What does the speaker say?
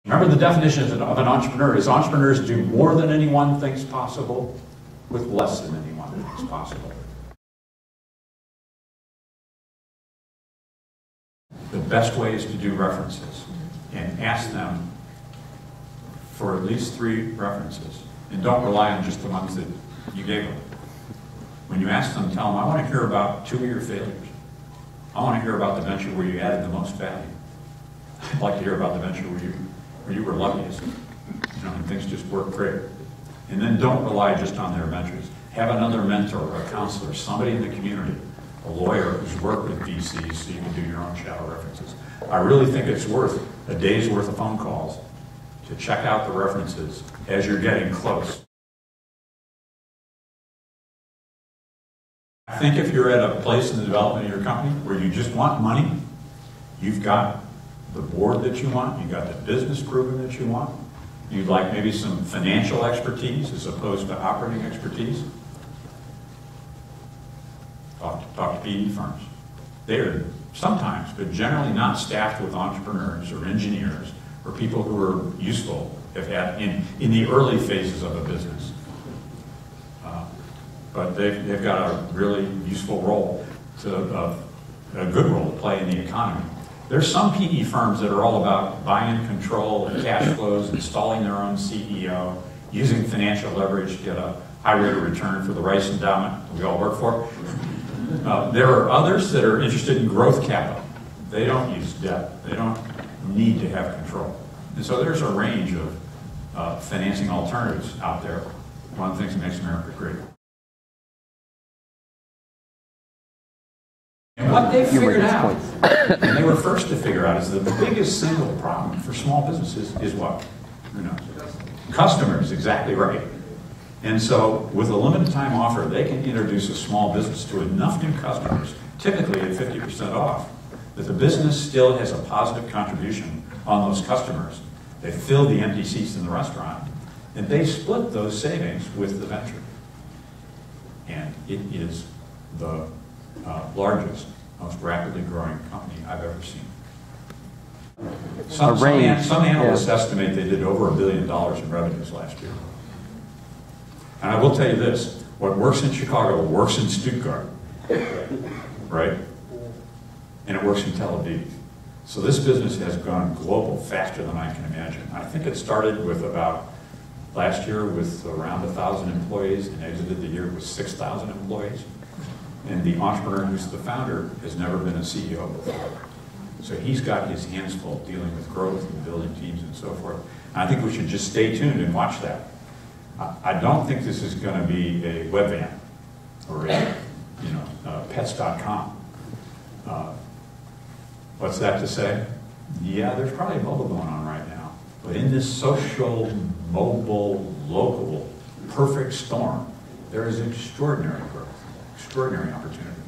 Remember, the definition of an entrepreneur is entrepreneurs do more than anyone thinks possible with less than anyone thinks possible. The best way is to do references and ask them for at least 3 references. And don't rely on just the ones that you gave them. When you ask them, tell them, I want to hear about 2 of your failures. I want to hear about the venture where you added the most value. I'd like to hear about the venture where you were luckiest. And things just work great. And then don't rely just on their ventures. Have another mentor, a counselor, somebody in the community, a lawyer who's worked with VCs so you can do your own shadow references. I really think it's worth a day's worth of phone calls to check out the references as you're getting close. I think if you're at a place in the development of your company where you just want money, you've got the board that you want, you've got the business proven that you want, you'd like maybe some financial expertise as opposed to operating expertise, talk to PE firms. They are sometimes, but generally not staffed with entrepreneurs or engineers or people who are useful in the early phases of a business. But they've got a really useful role, a good role to play in the economy. There's some PE firms that are all about buying control and cash flows, installing their own CEO, using financial leverage to get a high rate of return for the Rice Endowment we all work for. There are others that are interested in growth capital. They don't use debt. They don't need to have control. And so there's a range of financing alternatives out there. One of the things that makes America great. And what they figured out, and they were first to figure out, is that the biggest single problem for small businesses is what? Who knows? Customers, exactly right. And so with a limited time offer, they can introduce a small business to enough new customers, typically at 50% off, that the business still has a positive contribution on those customers. They fill the empty seats in the restaurant, and they split those savings with the venture. And it is the largest, most rapidly growing company I've ever seen. Some analysts estimate they did over $1 billion in revenues last year. And I will tell you this, what works in Chicago works in Stuttgart, right? And it works in Tel Aviv. So this business has gone global faster than I can imagine. I think it started with last year with around 1,000 employees and exited the year with 6,000 employees. And the entrepreneur who's the founder has never been a CEO before. So he's got his hands full dealing with growth and building teams and so forth. And I think we should just stay tuned and watch that. I don't think this is going to be a web van or a pets.com. What's that to say? Yeah, there's probably a bubble going on right now. But in this social, mobile, local, perfect storm, there is extraordinary growth, extraordinary opportunity.